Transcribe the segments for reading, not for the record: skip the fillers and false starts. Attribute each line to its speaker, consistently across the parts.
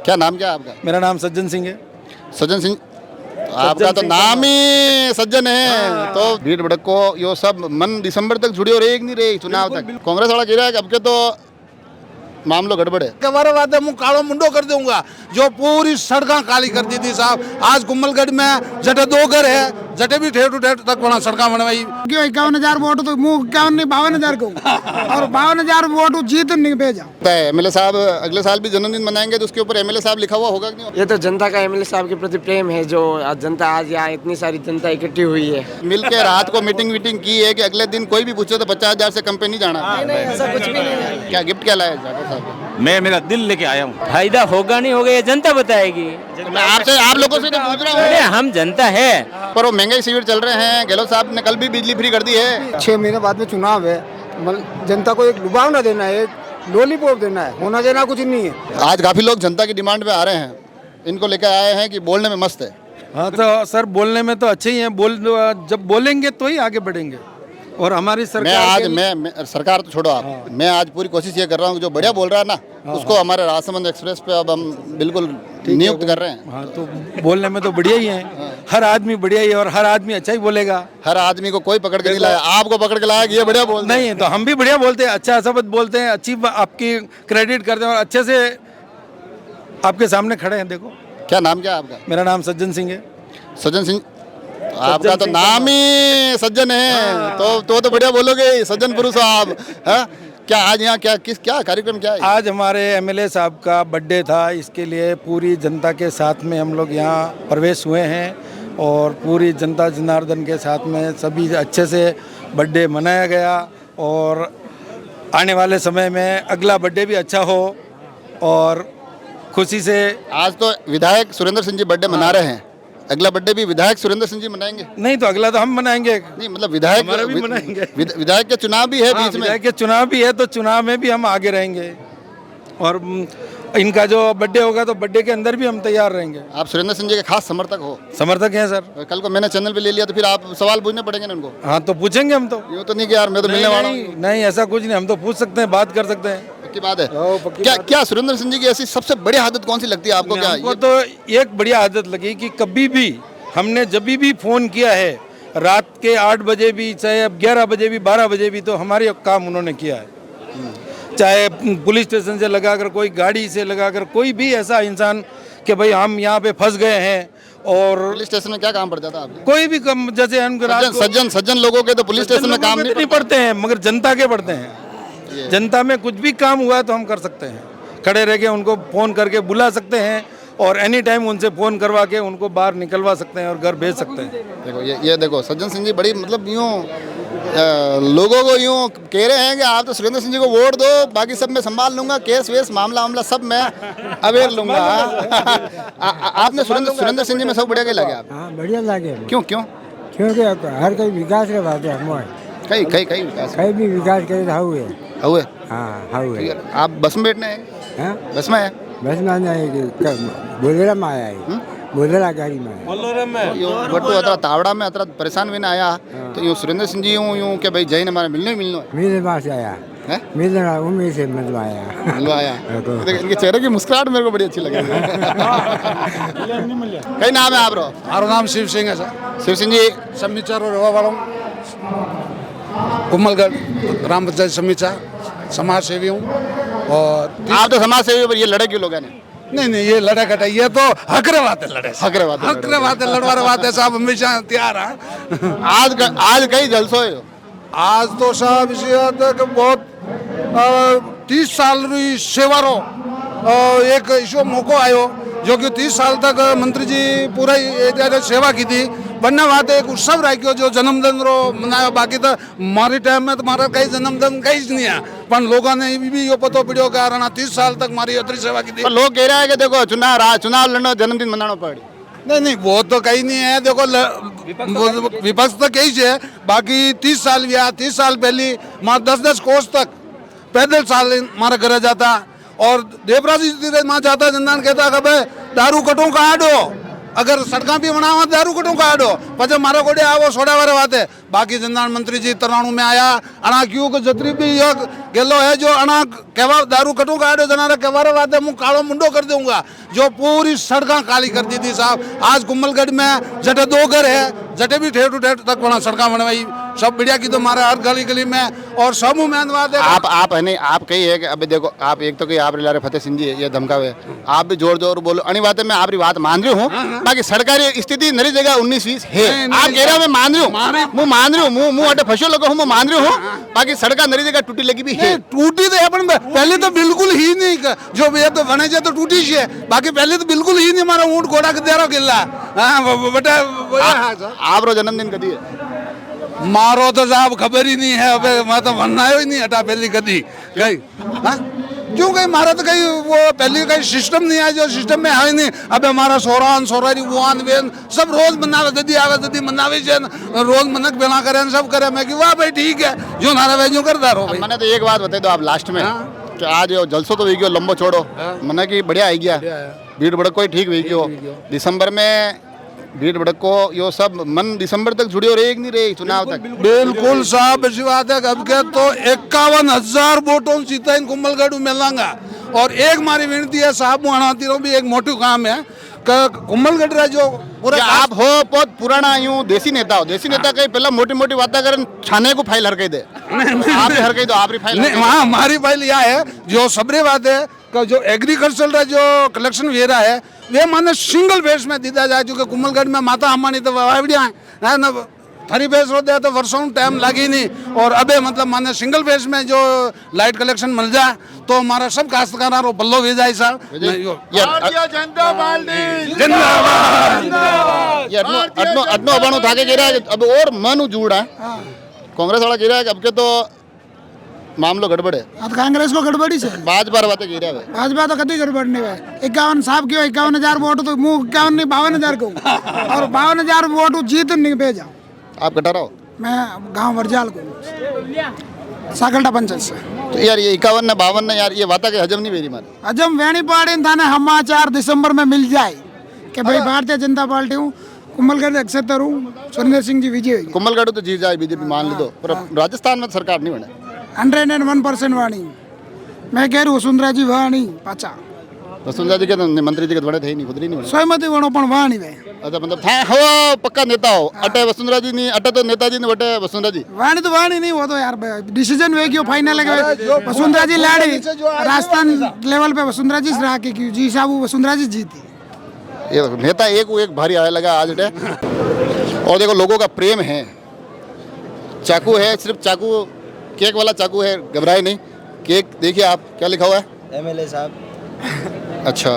Speaker 1: क्या नाम क्या है आपका?
Speaker 2: मेरा नाम सज्जन सिंह है।
Speaker 1: सज्जन सिंह, आपका तो नाम ही सज्जन है। तो भीड़ भड़को यो सब मन दिसंबर तक जुड़ी और एक नहीं रही चुनाव तक। कांग्रेस वाला कह रहा है कि अब के तो मामलो गड़बड़ है।
Speaker 3: हमारे वादे मुँह कालो मुंडो कर दूंगा। जो पूरी सड़कें काली कर दी थी साहब, आज कुम्भलगढ़ में जटे 2 घर है, जटे भी ठेठ ठेठ तक बना सड़कें बनवाई।
Speaker 4: 51,000 वोट तो मुँह 52,000 को और 52,000 वोट जीत नहीं भेजा।
Speaker 1: एमएलए साहब अगले साल भी जन्मदिन मनाएंगे तो उसके ऊपर एमएलए साहब लिखा हुआ होगा कि नहीं?
Speaker 5: ये तो जनता का एमएलए साहब के प्रति प्रेम है, जो आज जनता आज यहाँ इतनी सारी जनता इकट्ठी हुई है।
Speaker 1: मिल के रात को मीटिंग की है कि अगले दिन कोई भी पूछे तो 50,000 से कम पे नहीं जाना।
Speaker 5: नहीं, ऐसा कुछ भी नहीं है।
Speaker 1: क्या गिफ्ट क्या लाया जाटो साहब?
Speaker 6: मैं मेरा दिल लेके आया हूँ।
Speaker 7: फायदा होगा नहीं होगा ये जनता बताएगी।
Speaker 1: मैं आपसे आप लोगों से तो पूछ रहा
Speaker 7: अरे
Speaker 1: हूँ।
Speaker 7: हम जनता है।
Speaker 1: पर वो महंगाई शिविर चल रहे हैं, गहलोत साहब ने कल भी बिजली फ्री कर दी है।
Speaker 4: 6 महीने बाद में चुनाव है, जनता को एक लुभावना देना है, एक लॉलीपॉप देना है, होना देना कुछ नहीं है।
Speaker 1: आज काफी लोग जनता की डिमांड पे आ रहे हैं, इनको लेकर आए हैं कि बोलने में मस्त है।
Speaker 2: हाँ तो सर बोलने में तो अच्छे ही हैं, जब बोलेंगे तो ही आगे बढ़ेंगे। और हमारी सरकार
Speaker 1: मैं सरकार तो छोड़ो आप, मैं आज पूरी कोशिश ये कर रहा हूँ कि जो बढ़िया बोल रहा है ना उसको हमारे राजसमंद एक्सप्रेस पे अब हम बिल्कुल नियुक्त कर रहे हैं।
Speaker 2: हाँ तो बोलने में तो बढ़िया ही है, हर आदमी बढ़िया ही है और हर आदमी अच्छा ही बोलेगा।
Speaker 1: हर आदमी को कोई पकड़ के नहीं लाया, आपको पकड़ के लाया कि ये बढ़िया बोल
Speaker 2: नहीं तो हम भी बढ़िया बोलते हैं, अच्छा शब्द बोलते हैं, अच्छी आपकी क्रेडिट करते हैं और अच्छे से आपके सामने खड़े हैं। देखो
Speaker 1: क्या नाम क्या है आपका?
Speaker 2: मेरा नाम सज्जन सिंह है।
Speaker 1: सज्जन सिंह, आपका तो नाम ही सज्जन है। तो बढ़िया बोलोगे, सज्जन पुरुष हो आप। हाँ? क्या आज यहाँ क्या कार्यक्रम क्या है?
Speaker 2: आज हमारे एमएलए साहब का बर्थडे था, इसके लिए पूरी जनता के साथ में हम लोग यहाँ प्रवेश हुए हैं और पूरी जनता जनार्दन के साथ में सभी अच्छे से बर्थडे मनाया गया और आने वाले समय में अगला बर्थडे भी अच्छा हो और खुशी से।
Speaker 1: आज तो विधायक सुरेंद्र सिंह जी बर्थडे मना रहे हैं, अगला बर्थडे भी विधायक सुरेंद्र सिंह जी मनाएंगे?
Speaker 2: नहीं तो अगला तो हम मनाएंगे।
Speaker 1: नहीं मतलब विधायक
Speaker 2: भी मनाएंगे।
Speaker 1: विधायक के चुनाव भी है बीच में।
Speaker 2: विधायक के चुनाव भी है तो चुनाव में भी हम आगे रहेंगे और इनका जो बर्थडे होगा तो बर्थडे के अंदर भी हम तैयार रहेंगे।
Speaker 1: आप सुरेंद्र सिंह जी के खास समर्थक हो?
Speaker 2: समर्थक हैं सर।
Speaker 1: कल को मैंने चैनल पे ले लिया तो फिर आप सवाल पूछने पड़ेंगे ना उनको।
Speaker 2: हाँ तो पूछेंगे हम तो।
Speaker 1: यूँ तो नहीं कि यार मैं तो मिलने वाला हूँ।
Speaker 2: नहीं ऐसा कुछ नहीं, हम तो पूछ सकते हैं, बात कर सकते हैं।
Speaker 1: पक्की बात है। क्या सुरेंद्र सिंह जी की ऐसी सबसे बड़ी आदत कौन सी लगती है आपको? क्या
Speaker 2: हमको तो एक बढ़िया आदत लगी कि कभी भी हमने जब भी फोन किया है, रात के 8 बजे भी, चाहे अब 11 बजे भी, 12 बजे भी, तो हमारे काम उन्होंने किया है। चाहे पुलिस स्टेशन से लगाकर, कोई गाड़ी से लगाकर, कोई भी ऐसा इंसान कि भाई हम यहाँ पे फंस गए हैं। और
Speaker 1: पुलिस स्टेशन में क्या काम पड़ जाता है आपको?
Speaker 2: कोई भी कम, जैसे हम
Speaker 1: सज्जन लोगों के तो पुलिस स्टेशन में काम
Speaker 2: नहीं पड़ते हैं, मगर जनता के पड़ते हैं। जनता में कुछ भी काम हुआ तो हम कर सकते हैं, खड़े रह के उनको फोन करके बुला सकते हैं और एनी टाइम उनसे फ़ोन करवा के उनको बाहर निकलवा सकते हैं और घर भेज सकते हैं।
Speaker 1: देखो ये देखो सज्जन सिंह जी बड़ी मतलब यूँ लोगों को यूँ कह रहे हैं कि आप तो सुरेंद्र सिंह जी को वोट दो, बाकी सब मैं संभाल लूंगा, केस वेस मामला सब मैं अवेयर लूंगा। आपने सुरेंद्र सिंह जी में सब बढ़िया क्या लगे आप?
Speaker 4: हाँ बढ़िया लगे।
Speaker 1: क्यों?
Speaker 4: क्योंकि हर कोई विकास के बात है,
Speaker 1: कई विकास,
Speaker 4: कई भी विकास करे हुए। हाँ हुए।
Speaker 1: आप बस में बैठने हैं? बस में है?
Speaker 4: बस में बोलेरा में आया है, बोलेरा गाड़ी में
Speaker 1: अतरा तावड़ा में अतरा परेशान भी ना आया तो यूँ सुरेंद्र सिंह जी यूँ क्या भाई जैन हमारे मिलने
Speaker 4: पास आया, मिलने उम्मीद से मिलवाया।
Speaker 1: इनके चेहरे की मुस्कुराहट मेरे को बड़ी अच्छी लगी। कई नाम है आप?
Speaker 3: हमारा नाम शिव सिंह है सर।
Speaker 1: शिव सिंह जी
Speaker 3: समीचा रहने वाला हूँ, कुम्भलगढ़ ग्राम पंचायत समीचा, समाज सेवी हूँ। और
Speaker 1: आप तो समाज सेवी, पर ये लड़े क्यों लोग?
Speaker 3: नहीं ये लड़ा कटा, ये तो हकरे बात है, लड़वा बात है साहब, हमेशा तैयार है।
Speaker 1: आज कई जलसो है?
Speaker 3: आज तो साहब इसी बहुत 30 साल री सेवा रो एक इसो मौको आयो, जो कि 30 साल तक मंत्री जी पूरा सेवा की थी। बनने बात एक उत्सव रखो जो जन्मदिन रो मनाया, बाकी तो मारी टाइम में तुम्हारा कई जन्मदिन कहीं नहीं है, पर लोगों ने भी यो पतो पड़ो कि यार 30 साल तक मारी अतरी सेवा की थी।
Speaker 1: लोग कह रहे हैं कि देखो चुनाव लड़ना जन्मदिन मनाना पड़े।
Speaker 3: नहीं वो तो कहीं नहीं है। देखो विपक्ष तो कहीं से, बाकी 30 साल गया, 30 साल पहले माँ 10-10 कोस तक पैदल साल मारा घर जाता और देवराज जी माँ जाता, जनदान कहता कि भाई दारू कटो कहाँ डो, अगर सड़का भी बनावा दारू कटू काढ़ो पचे मारा कोड़े आवो सोडा वारे बात है बाकी जंदान मंत्री जी तराणु में आया अना क्यों को जतरी भी यो गेलो है जो अना केवा दारू कटू काढ़ो जनारे केवारे बात है मु कालो मुंडो कर दूंगा जो पूरी सड़का काली कर दी थी साहब। आज कुम्भलगढ़ में जटे 2 घर है जटे भी ठेठ ठेठ तक बना सड़का बनवाई सब बढ़िया की तो मारे हर गली गली में और सब में बात है।
Speaker 1: आप है नहीं आप कही है कि अभी देखो आप एक तो कही आप रिला रहे फतेह सिंह जी ये धमकावे आप भी जोर जोर बोलो अनी बात है मैं आपकी बात मान रही हूँ बाकी सरकारी स्थिति नरी जगह 19-20 है आप कह रहे हो मैं मान रही हूँ मुँह अटे फंसो लगा हूँ मैं मान रही हूँ बाकी सड़का नरी जगह टूटी लगी भी है
Speaker 3: टूटी तो अपन पहले तो बिल्कुल ही नहीं जो ये तो बने तो टूटी है बाकी पहले तो बिल्कुल ही नहीं मारा ऊँट घोड़ा के दे रहा गिल्ला बेटा
Speaker 1: आप रो जन्मदिन कदी है
Speaker 3: मारो तो साहब खबर ही नहीं है अबे मैं तो बनना ही नहीं हटा पहली कदी कहीं क्यों कहीं मारा तो कहीं वो पहले कहीं सिस्टम नहीं है जो सिस्टम में है ही नहीं अबे हमारा सोरान सोरारी बुआन बेन सब रोज मनावे ददी आवे ददी मनावे जन रोज मनक बेना करे सब करे मैं कि वाह भाई ठीक है जो नारा वे जो करदा रहो भाई।
Speaker 1: मैंने तो एक बात बता दो आप लास्ट में कि आज यो जलसो तो वीडियो लंबो छोड़ो मैंने कि बढ़िया आई गया भीड़ भड़क कोई ठीक वीडियो दिसंबर में भीड़ भड़क को यो सब मन दिसंबर तक जुड़ी हो रहेगी नहीं रही चुनाव तक
Speaker 3: बिल्कुल साहब ऐसी बात है अब के तो 51,000 वोटों सीता इन कुम्भलगढ़ मिलांगा और एक मारी विनती है साहब मुआती रहो भी एक मोटू काम है कुम्भलगढ़ रा जो पूरा
Speaker 1: आप हो बहुत पुराना यूं देसी नेता हो देसी नेता कहीं पहला मोटी मोटी बातें करन छाने को फाइल हरकई दे आप ही हरकई दो आप ही फाइल
Speaker 3: नहीं वहाँ हमारी फाइल यह है जो सबरी बात है का जो एग्रीकल्चर का जो कलेक्शन वेरा है वे माने सिंगल बेस में दीदा जाए क्योंकि कुम्भलगढ़ में माता अम्मा तो वावड़िया है ना थरी बेस होते हैं तो वर्षों टाइम लगी नहीं और अबे मतलब माने सिंगल बेस में जो लाइट कलेक्शन मिल जाए तो हमारा सब काश्तकारों बल्लो भी जाए साहब
Speaker 1: जनता पार्टी जिंदाबाद ये अटनो अबाणो थाके गिरा है अब और मन जुड़ा है कांग्रेस वाला गिरा है अब के तो मामलो गड़बड़ है
Speaker 4: अब कांग्रेस को गड़बड़ी से
Speaker 1: भाजपा बातें गिरा है
Speaker 4: भाजपा तो कभी गड़बड़ नहीं है 51 साहब क्यों 51,000 वोट तो मुँह 51 नहीं 52,000 को और 52,000 वोट जीत नहीं भेजा
Speaker 1: आप कटा रहो
Speaker 4: मैं गांव वरजाल को साकलटा पंचायत से
Speaker 1: तो यार ये 51 ने 52 ने यार ये बात के हजम नहीं मेरी मारी
Speaker 4: अजम वेणी पाड़ी थाने समाचार दिसंबर में मिल जाए कि भाई भारतीय जनता पार्टी हूँ कुम्भलगढ़ एक्सेप्टर हूँ सुरेंद्र सिंह जी विजय
Speaker 1: कुम्भलगढ़ तो जीत जाए बीजेपी मान ली दो पर राजस्थान में सरकार नहीं बने
Speaker 4: 101% वाणी मैं कह रही वसुंधरा जी वाणी पाचा
Speaker 1: वसुंधरा जी के तो मंत्री जी के बड़े थे ही नहीं खुद ही नहीं बने
Speaker 4: स्वयंमती वणो पण वाणी वे
Speaker 1: अच्छा मतलब था हो पक्का नेता हो अटे वसुंधरा जी नहीं अटे तो नेताजी ने बटे वसुंधरा जी
Speaker 4: वाणी तो वाणी नहीं वो तो यार डिसीजन वे क्यों फाइनल है वसुंधरा जी लाड़ी राजस्थान लेवल पे वसुंधरा जी रहा के क्यों जी साहब वसुंधरा जी जीती
Speaker 1: ये नेता एक भारी आया लगा आज अटे और देखो लोगों का प्रेम है चाकू है सिर्फ चाकू केक वाला चाकू है घबराए नहीं केक देखिए आप क्या लिखा हुआ है
Speaker 8: एमएलए साहब
Speaker 1: अच्छा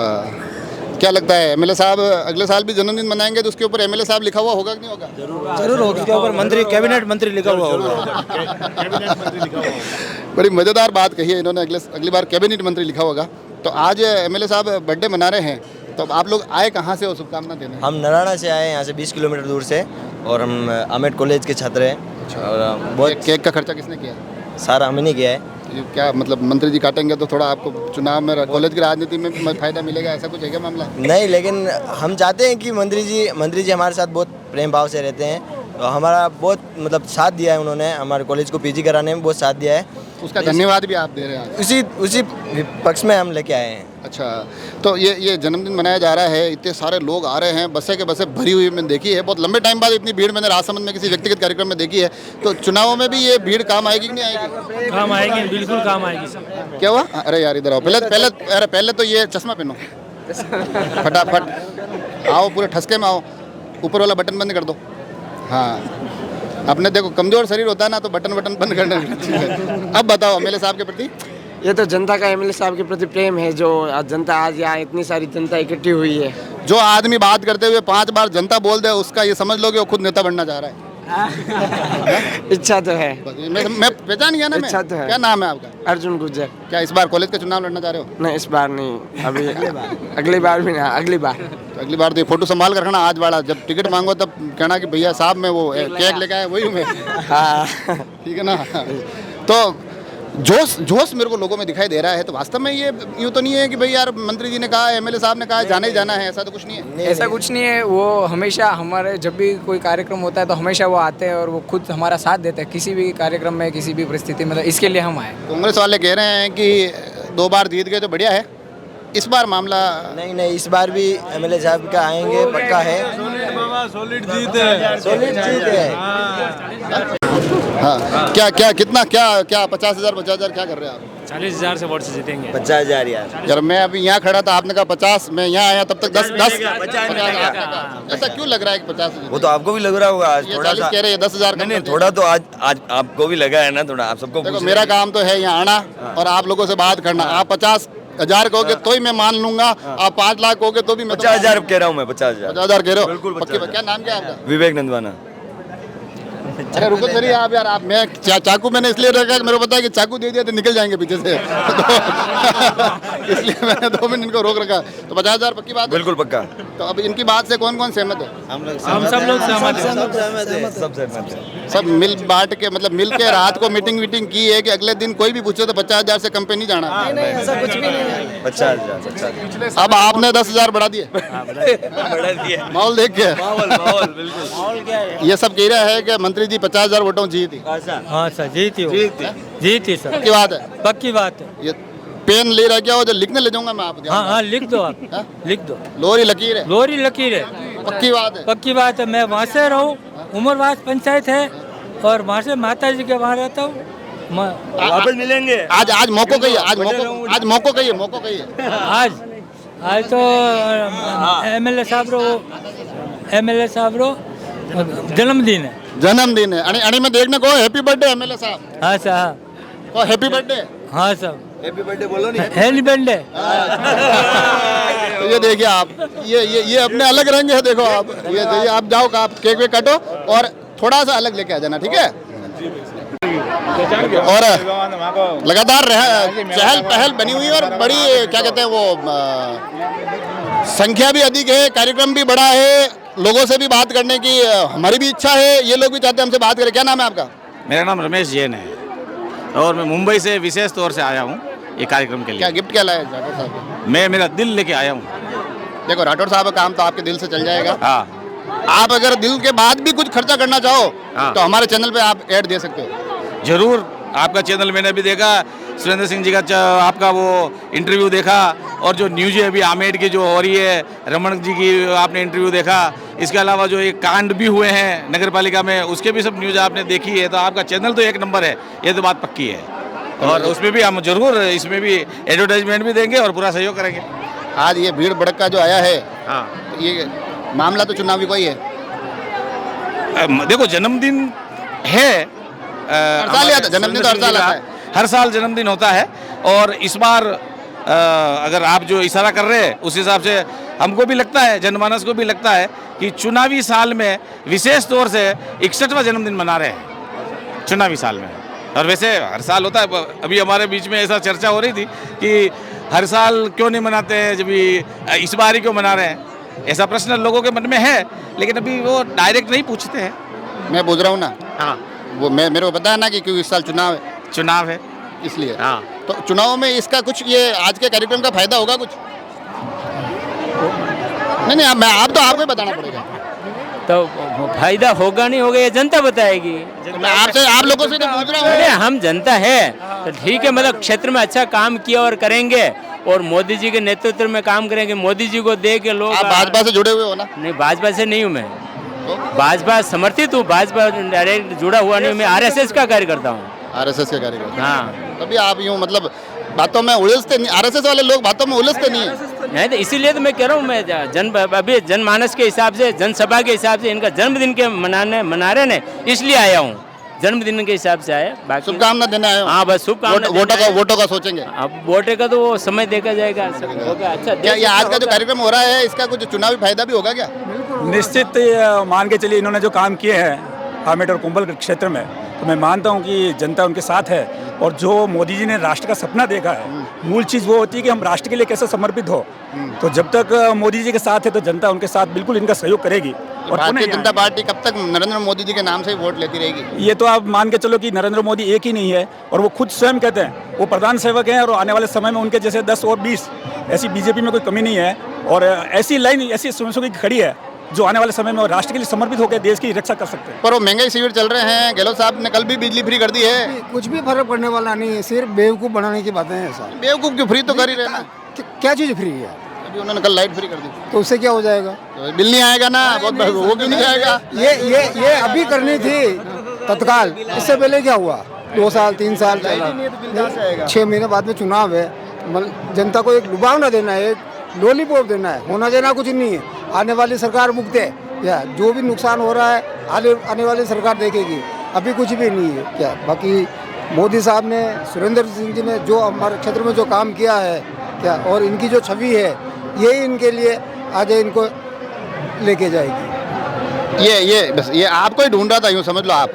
Speaker 1: क्या लगता है एमएलए साहब अगले साल भी जन्मदिन मनाएंगे तो उसके ऊपर एमएलए साहब लिखा हुआ होगा कि नहीं होगा
Speaker 8: जरूर होगा उसके ऊपर मंत्री कैबिनेट मंत्री लिखा हुआ होगा
Speaker 1: बड़ी मज़ेदार बात कही है इन्होंने अगली बार कैबिनेट मंत्री लिखा होगा तो आज एमएलए साहब बर्थडे मना रहे हैं तो आप लोग आए कहाँ से वो शुभकामना देने
Speaker 8: हम नराना से आए हैं यहाँ से 20 किलोमीटर दूर से और हम अमेट कॉलेज के छात्र हैं और बहुत
Speaker 1: केक का खर्चा किसने किया
Speaker 8: सारा हमने किया है
Speaker 1: ये क्या मतलब मंत्री जी काटेंगे तो थोड़ा आपको चुनाव में कॉलेज की राजनीति में फायदा मिलेगा ऐसा कुछ है क्या मामला
Speaker 8: नहीं लेकिन हम चाहते हैं कि मंत्री जी हमारे साथ बहुत प्रेम भाव से रहते हैं तो हमारा बहुत मतलब साथ दिया है उन्होंने हमारे कॉलेज को पीजी कराने में बहुत साथ दिया है
Speaker 1: उसका धन्यवाद भी आप दे रहे हैं
Speaker 8: उसी पक्ष में हम लेके आए हैं।
Speaker 1: अच्छा तो ये जन्मदिन मनाया जा रहा है इतने सारे लोग आ रहे हैं बसें के बसें भरी हुई मैंने देखी है बहुत लंबे टाइम बाद इतनी भीड़ मैंने राजसमंद में किसी व्यक्तिगत कार्यक्रम में देखी है तो चुनावों में भी ये भीड़ काम आएगी कि नहीं आएगी
Speaker 7: काम आएगी बिल्कुल काम आएगी सर
Speaker 1: क्या हुआ अरे यार इधर आओ पहले तो ये चश्मा पहनो फटाफट आओ पूरे ठसके में आओ ऊपर वाला बटन बंद कर दो हाँ अपने देखो कमजोर शरीर होता है ना तो बटन बंद करना अब बताओ एमएलए साहब के प्रति
Speaker 5: ये तो जनता का एमएलए साहब के प्रति प्रेम है जो आज जनता आज यहाँ इतनी सारी जनता इकट्ठी हुई है
Speaker 1: जो आदमी बात करते हुए 5 बार जनता बोल दे उसका ये समझ लो कि वो खुद नेता बनना चाह रहा है
Speaker 5: इच्छा तो है
Speaker 1: मैं पहचान गया ना
Speaker 5: इच्छा तो है
Speaker 1: क्या नाम है आपका
Speaker 5: अर्जुन गुज्जर
Speaker 1: क्या इस बार कॉलेज का चुनाव लड़ना चाह रहे हो
Speaker 5: नहीं इस बार नहीं अभी अगली बार भी ना अगली बार
Speaker 1: तो अगली बार तो ये फोटो संभाल कर रखना आज वाला जब टिकट मांगो तब कहना कि भैया साहब मैं वो केक लेके आया वही हूँ मैं
Speaker 5: हाँ
Speaker 1: ठीक है ना तो जोश जोश मेरे को लोगों में दिखाई दे रहा है। तो वास्तव में ये यूँ तो नहीं है कि भाई यार मंत्री जी ने कहा, एमएलए साहब ने कहा, जाना ही जाना है, ऐसा तो कुछ नहीं है।
Speaker 9: ऐसा कुछ नहीं है। वो हमेशा हमारे जब भी कोई कार्यक्रम होता है तो हमेशा वो आते हैं और वो खुद हमारा साथ देते हैं किसी भी कार्यक्रम में, किसी भी परिस्थिति में। तो इसके लिए हम आए।
Speaker 1: कांग्रेस वाले कह रहे हैं कि 2 बार जीत गए तो बढ़िया है, इस बार मामला
Speaker 8: नहीं, इस बार भी एमएलए साहब का आएंगे, पक्का है।
Speaker 2: सॉलिड जीत है।
Speaker 1: हाँ क्या कितना क्या 50,000 क्या कर रहे हैं आप?
Speaker 7: 40,000 से वोट से जीतेंगे।
Speaker 8: 50,000 यार।
Speaker 1: यार मैं अभी यहाँ खड़ा था, आपने कहा 50, मैं यहाँ आया तब तक 10 ऐसा क्यों लग रहा है कि 50?
Speaker 10: वो तो आपको भी लग रहा होगा आज थोड़ा सा।
Speaker 1: कह रहे हैं 10,000।
Speaker 10: नहीं, थोड़ा तो आज आपको भी लगा है ना, थोड़ा आप सबको।
Speaker 1: देखो मेरा काम तो है यहाँ आना और आप लोगों से बात करना। आप 50,000 कहोगे तो ही मैं मान लूंगा, आप 5 लाख कहोगे तो भी मैं
Speaker 10: 50,000 कह रहा हूँ मैं। 50,000
Speaker 1: कह रहे हो?
Speaker 10: बिल्कुल।
Speaker 1: क्या नाम क्या है आपका?
Speaker 10: विवेक नंदवाना।
Speaker 1: अरे रुको सर आप यार, आप मैं चाकू मैंने इसलिए रखा कि मेरे को पता है कि चाकू दे दिया तो निकल जाएंगे पीछे से तो इसलिए मैंने 2 मिनट इनको रोक रखा। तो 50,000 पक्की बात है?
Speaker 10: बिल्कुल पक्का।
Speaker 1: तो अब इनकी बात से कौन कौन सहमत है?
Speaker 7: हम सब लोग सहमत हैं।
Speaker 1: सब मिल बांट के, मतलब मिल के रात को मीटिंग की है कि अगले दिन कोई भी पूछे तो 50,000 से कम पे नहीं जाना।
Speaker 9: ऐसा कुछ भी नहीं है।
Speaker 10: 50,000।
Speaker 1: अब आपने 10,000 बढ़ा दिए माहौल देख के।
Speaker 10: माहौल बिल्कुल।
Speaker 1: ये सब कह रहा है कि मंत्री जी 50,000 वोटों जीती।
Speaker 7: हाँ सर, जीती सर,
Speaker 1: पक्की बात है?
Speaker 7: पक्की बात है।
Speaker 1: ये पेन ले रहा क्या हो जो लिखने ले जाऊंगा मैं आपको?
Speaker 7: हाँ लिख दो आप, लिख दो।
Speaker 1: लोरी लकीर है।
Speaker 7: लोरी लकीर है।
Speaker 1: पक्की बात है?
Speaker 7: पक्की बात है। मैं वहाँ से रहूँ, उमरवास पंचायत है और वहाँ से माता जी के वहाँ रहता हूँ।
Speaker 10: वापस मिलेंगे।
Speaker 1: आज मौको कहिए, आज मौको कहिए।
Speaker 7: आज तो एमएलए साहब रो जन्मदिन है।
Speaker 1: अणी में देखने को हैप्पी बर्थडे एमएलए साहब।
Speaker 7: हाँ सर,
Speaker 1: को हैप्पी बर्थडे।
Speaker 7: हाँ सब
Speaker 10: हैप्पी बर्थडे बोलो नहीं।
Speaker 7: Happy birthday.
Speaker 1: तो ये देखिए आप, ये अपने अलग रंग है। देखो आप ये आप जाओ, आप केक वेक काटो और थोड़ा सा अलग लेके आ जाना, ठीक है? और लगातार चहल पहल बनी हुई है और बड़ी क्या कहते हैं वो संख्या भी अधिक है, कार्यक्रम भी बड़ा है, लोगों से भी बात करने की हमारी भी इच्छा है, ये लोग भी चाहते हैं हमसे बात करें। क्या नाम है आपका?
Speaker 6: मेरा नाम रमेश जैन है और मैं मुंबई से विशेष तौर से आया हूँ ये कार्यक्रम के लिए।
Speaker 1: क्या गिफ्ट क्या लाए राठौर साहब?
Speaker 6: मैं मेरा दिल लेके आया हूँ।
Speaker 1: देखो राठौर साहब का काम तो आपके दिल से चल जाएगा।
Speaker 6: हाँ,
Speaker 1: आप अगर दिल के बाद भी कुछ खर्चा करना चाहो
Speaker 6: हाँ।
Speaker 1: तो हमारे चैनल पे आप ऐड दे सकते हो।
Speaker 6: जरूर। आपका चैनल मैंने भी देखा, सुरेंद्र सिंह जी का आपका वो इंटरव्यू देखा और जो न्यूज़ अभी आमेड की जो हो रही है, रमन जी की आपने इंटरव्यू देखा। इसके अलावा जो एक कांड भी हुए हैं नगर पालिका में, उसके भी सब न्यूज़ आपने देखी है। तो आपका चैनल तो 1 नंबर है, ये तो बात पक्की है। और उसमें भी हम जरूर इसमें भी एडवर्टाइजमेंट भी देंगे और पूरा सहयोग करेंगे।
Speaker 1: आज ये भीड़ भड़का जो आया है,
Speaker 6: हाँ,
Speaker 1: ये मामला तो चुनावी कोई है।
Speaker 6: देखो जन्मदिन है,
Speaker 1: हर साल आता है, जन्मदिन तो हर साल आता है।
Speaker 6: हर साल जन्मदिन होता है और इस बार अगर आप जो इशारा कर रहे हैं उस हिसाब से हमको भी लगता है, जनमानस को भी लगता है कि चुनावी साल में विशेष तौर से 61वां जन्मदिन मना रहे हैं चुनावी साल में। और वैसे हर साल होता है। अभी हमारे बीच में ऐसा चर्चा हो रही थी कि हर साल क्यों नहीं मनाते हैं, जब इस बार ही क्यों मना रहे हैं, ऐसा प्रश्न लोगों के मन में है, लेकिन अभी वो डायरेक्ट नहीं पूछते हैं।
Speaker 1: मैं पूछ रहा हूँ ना।
Speaker 6: हाँ,
Speaker 1: वो मेरे को पता है ना कि क्योंकि इस साल चुनाव है इसलिए।
Speaker 6: हाँ,
Speaker 1: तो चुनाव में इसका कुछ ये आज के कार्यक्रम का फायदा होगा कुछ? नहीं आप तो आपको ही बताना पड़ेगा।
Speaker 7: तो फायदा होगा नहीं होगा ये जनता बताएगी।
Speaker 1: तो मैं आपसे आप लोगों से तो पूछ रहा
Speaker 7: अरे
Speaker 1: हूँ।
Speaker 7: हम जनता है तो ठीक है, मतलब क्षेत्र में अच्छा काम किया और करेंगे और मोदी जी के नेतृत्व में काम करेंगे। मोदी जी को दे के लोग।
Speaker 1: आप भाजपा से जुड़े हुए हो ना?
Speaker 7: नहीं, भाजपा से नहीं हूँ मैं। भाजपा समर्थित हूँ, भाजपा डायरेक्ट जुड़ा हुआ नहीं हूँ। मैं आरएसएस का कार्य करता हूँ।
Speaker 1: आरएसएस के कार्यकर्ता?
Speaker 7: हाँ।
Speaker 1: तभी आप यूँ मतलब बातों में उलझते नहीं, आरएसएस वाले लोग बातों में उलझते नहीं है।
Speaker 7: नहीं तो इसीलिए तो मैं कह रहा हूँ, मैं अभी जनमानस के हिसाब से, जनसभा के हिसाब से इनका जन्मदिन के मना रहे ने, इसलिए आया हूँ। जन्मदिन के हिसाब से आया, बाकी
Speaker 1: शुभकामना देने आए हो?
Speaker 7: हाँ बस शुभकामना।
Speaker 1: वोटों का सोचेंगे
Speaker 7: अब वोटे का तो वो समय देखा जाएगा। अच्छा,
Speaker 1: क्या ये आज का जो कार्यक्रम हो रहा है इसका कुछ चुनावी फायदा भी होगा क्या?
Speaker 11: निश्चित मान के चलिए, इन्होंने जो काम किए हैं आमेट और कुंभल क्षेत्र में, तो मैं मानता हूं कि जनता उनके साथ है। और जो मोदी जी ने राष्ट्र का सपना देखा है, मूल चीज़ वो होती है कि हम राष्ट्र के लिए कैसे समर्पित हो। तो जब तक मोदी जी के साथ है तो जनता उनके साथ बिल्कुल इनका सहयोग करेगी। और
Speaker 1: भारतीय
Speaker 11: पुनः
Speaker 1: जनता पार्टी कब तक नरेंद्र मोदी जी के नाम से ही वोट लेती रहेगी?
Speaker 11: ये तो आप मान के चलो कि नरेंद्र मोदी एक ही नहीं है, और वो खुद स्वयं कहते हैं वो प्रधान सेवक हैं, और आने वाले समय में उनके जैसे 10 और 20 ऐसी बीजेपी में कोई कमी नहीं है। और ऐसी लाइन ऐसी स्वयं की खड़ी है जो आने वाले समय में राष्ट्र के लिए समर्पित होकर देश की रक्षा कर सकते हैं।
Speaker 1: पर वो महंगाई शिविर चल रहे हैं, गहलोत साहब ने कल भी बिजली फ्री कर दी है।
Speaker 3: कुछ भी फर्क पड़ने वाला नहीं है, सिर्फ बेवकूफ़ बनाने की बातें हैं सर।
Speaker 1: बेवकूफ क्यों, फ्री तो कर ही रहे ना।
Speaker 3: क्या चीज़ फ्री है?
Speaker 1: अभी उन्होंने कल लाइट फ्री कर दी,
Speaker 3: तो उससे क्या हो जाएगा?
Speaker 1: तो बिल नहीं आएगा ना, बहुत वो क्यों नहीं आएगा?
Speaker 3: ये अभी करनी थी तत्काल, इससे पहले क्या हुआ? 2 साल 3 साल चला, 6 महीने बाद में चुनाव है। जनता को एक लुभावना देना है, एक लॉलीपॉप देना है, होना देना कुछ नहीं है। आने वाली सरकार मुक्त है, क्या जो भी नुकसान हो रहा है आने वाली सरकार देखेगी, अभी कुछ भी नहीं है क्या। बाकी मोदी साहब ने, सुरेंद्र सिंह जी ने जो हमारे क्षेत्र में जो काम किया है क्या, और इनकी जो छवि है, यही इनके लिए आगे इनको लेके जाएगी।
Speaker 1: ये बस ये आपको ही ढूंढ रहा था, यूँ समझ लो आप।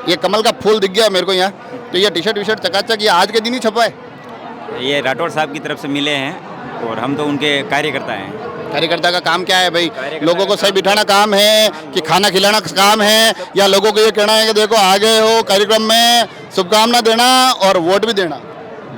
Speaker 1: ये कमल का फूल दिख गया मेरे को यहाँ, तो ये टी शर्ट चकाचक, ये आज के दिन ही छपा है।
Speaker 12: ये राठौड़ साहब की तरफ से मिले हैं, और हम तो उनके कार्यकर्ता हैं।
Speaker 1: कार्यकर्ता का काम क्या है भाई? लोगों को सही बिठाना काम है कि खाना खिलाना काम है, या लोगों को ये कहना है कि देखो आ गए हो कार्यक्रम में, शुभकामना देना और वोट भी देना?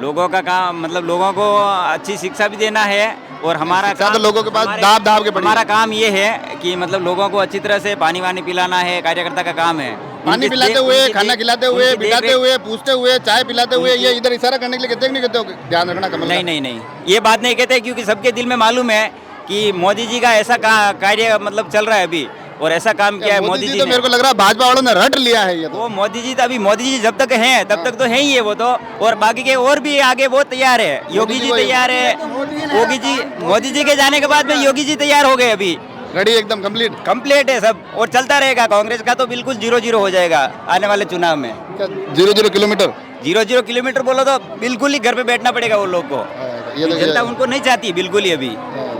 Speaker 12: लोगों का काम मतलब लोगों को अच्छी शिक्षा भी देना है, और हमारा
Speaker 1: काम तो लोगों के पास दाब के पड़ी।
Speaker 12: हमारा काम ये है कि मतलब लोगों को अच्छी तरह से पानी वानी पिलाना है, कार्यकर्ता का काम है।
Speaker 1: पानी पिलाते हुए, खाना खिलाते हुए, बिठाते हुए, पूछते हुए, चाय पिलाते हुए, ये इधर इशारा करने के लिए कहते नहीं कहते हो? ध्यान रखना कमल।
Speaker 12: नहीं, ये बात नहीं कहते, क्योंकि सबके दिल में मालूम है कि मोदी जी का ऐसा कार्य मतलब चल रहा है अभी, और ऐसा काम किया है मोदी जी
Speaker 1: तो मेरे को लग रहा है भाजपा वालों ने रट लिया है ये तो।
Speaker 12: वो मोदी जी जब तक हैं तब तक तो है ही है वो तो, और बाकी के और भी आगे वो तैयार है। योगी जी तैयार है, मोदी जी के जाने के बाद में योगी जी तैयार हो गए, अभी
Speaker 1: रेडी एकदम
Speaker 12: कंप्लीट है सब, और चलता रहेगा। कांग्रेस का तो बिल्कुल 0-0 हो जाएगा आने वाले चुनाव में।
Speaker 1: 0-0 किलोमीटर?
Speaker 12: 0-0 किलोमीटर बोलो तो बिल्कुल ही घर पे बैठना पड़ेगा वो लोग को। जनता उनको नहीं चाहती बिल्कुल ही। अभी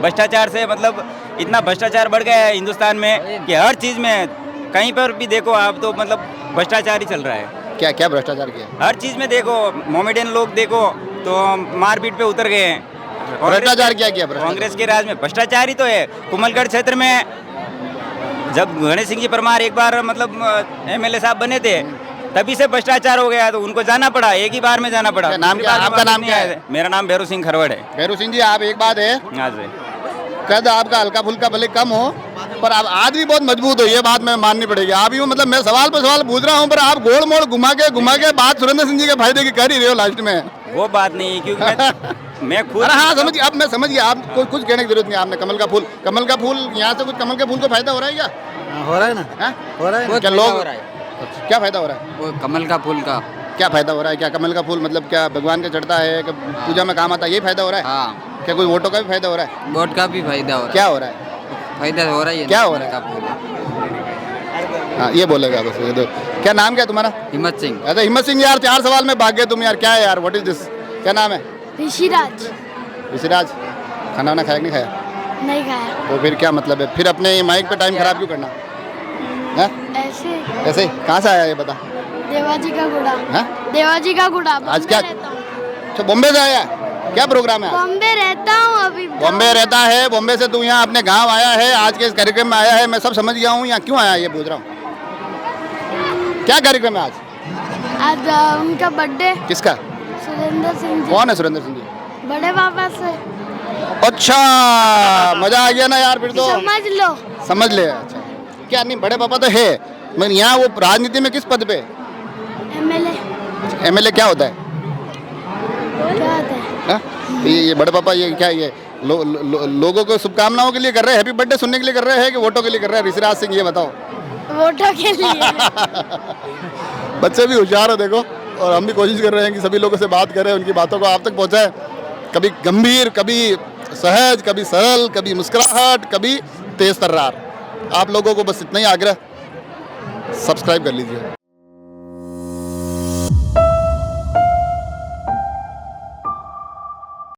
Speaker 12: भ्रष्टाचार से मतलब इतना भ्रष्टाचार बढ़ गया है हिंदुस्तान में कि हर चीज में कहीं पर भी देखो आप तो मतलब भ्रष्टाचार ही चल रहा है।
Speaker 1: क्या क्या भ्रष्टाचार किया?
Speaker 12: हर चीज में देखो, मोमेडियन लोग देखो तो मारपीट पे उतर गए हैं।
Speaker 1: भ्रष्टाचार क्या किया?
Speaker 12: कांग्रेस के राज में भ्रष्टाचार ही तो है। कुमलगढ़ क्षेत्र में जब गणेश सिंह जी परमार एक बार मतलब MLA साहब बने थे, तभी से भ्रष्टाचार हो गया, तो उनको जाना पड़ा, एक ही बार में जाना पड़ा।
Speaker 1: नाम क्या? आपका नाम क्या है?
Speaker 12: मेरा नाम भैरू सिंह खरवड़ है।
Speaker 1: भैरू सिंह जी, आप एक बात है, कद आपका हल्का फुल्का भले कम हो, पर आप आज भी बहुत मजबूत हो, ये बात मैं माननी पड़ेगी। आप यूँ मतलब मैं सवाल पर सवाल पूछ रहा हूँ, पर आप गोल मोड़ घुमा के बात सुरेंद्र सिंह जी के फायदे की कर ही रहे हो लास्ट में।
Speaker 12: वो बात नहीं, क्योंकि मैं खुद
Speaker 1: हाँ समझ, अब मैं समझ गया। आप कुछ कहने की जरूरत नहीं। आपने कमल का फूल यहाँ से कुछ कमल के फूल को फायदा हो रहा है क्या?
Speaker 9: हो रहा है ना, हो रहा है।
Speaker 1: क्या लोग, क्या फायदा हो रहा है?
Speaker 9: वो कमल का फूल का
Speaker 1: क्या फायदा हो रहा है? क्या कमल का फूल मतलब क्या भगवान के चढ़ता है, पूजा में काम आता है, ये फायदा हो रहा है?
Speaker 9: हाँ।
Speaker 1: क्या कोई वोटों का भी फायदा हो रहा है?
Speaker 9: वोट का भी फायदा हो रहा है।
Speaker 1: क्या हो रहा है?
Speaker 9: फायदा हो रहा है।
Speaker 1: क्या हो रहा है? हाँ ये बोलेगा बस। ये तो क्या नाम क्या तुम्हारा?
Speaker 9: हिम्मत सिंह।
Speaker 1: अच्छा हिम्मत सिंह यार, 4 सवाल में भाग गए तुम यार। क्या है यार, व्हाट इज दिस? क्या नाम है?
Speaker 13: ऋषिराज।
Speaker 1: ऋषिराज, खाना वाना खाया कि नहीं खाया?
Speaker 13: नहीं खाया।
Speaker 1: तो फिर क्या मतलब है? फिर अपने माइक पे टाइम खराब क्यों करना है? ऐसे कहाँ से आया ये बता?
Speaker 13: देवाजी का गुड़ा।
Speaker 1: हाँ?
Speaker 13: देवाजी का गुड़ा।
Speaker 1: आज क्या? अच्छा बॉम्बे से आया? क्या प्रोग्राम है?
Speaker 13: बॉम्बे रहता हूँ अभी।
Speaker 1: बॉम्बे रहता है? बॉम्बे से तू यहाँ अपने गांव आया है, आज के इस कार्यक्रम में आया है, मैं सब समझ गया हूँ। यहाँ क्यों आया ये पूछ रहा हूँ। क्या कार्यक्रम है आज?
Speaker 13: आज उनका बर्थडे।
Speaker 1: किसका?
Speaker 13: सुरेंद्र सिंह जी।
Speaker 1: कौन है सुरेंद्र सिंह जी?
Speaker 13: बड़े पापा से।
Speaker 1: अच्छा मजा आ गया ना यार, फिर तो समझ ले। अच्छा क्या नहीं, बड़े पापा तो है, मगर यहाँ वो राजनीति में किस पद पे? MLA क्या होता है? ये बड़े पापा ये क्या, ये लोगों को शुभकामनाओं के लिए कर रहे हैं, हैप्पी बर्थडे सुनने के लिए कर रहे हैं कि वोटों के लिए कर रहे हैं? ऋषिराज सिंह ये बताओ।
Speaker 13: वोटों के लिए।
Speaker 1: बच्चे भी होशियार हो देखो, और हम भी कोशिश कर रहे हैं कि सभी लोगों से बात करें, उनकी बातों को आप तक पहुँचाएं। कभी गंभीर, कभी सहज, कभी सरल, कभी मुस्कुराहट, कभी तेज तर्रार। आप लोगों को बस इतना ही आग्रह, सब्सक्राइब कर लीजिए।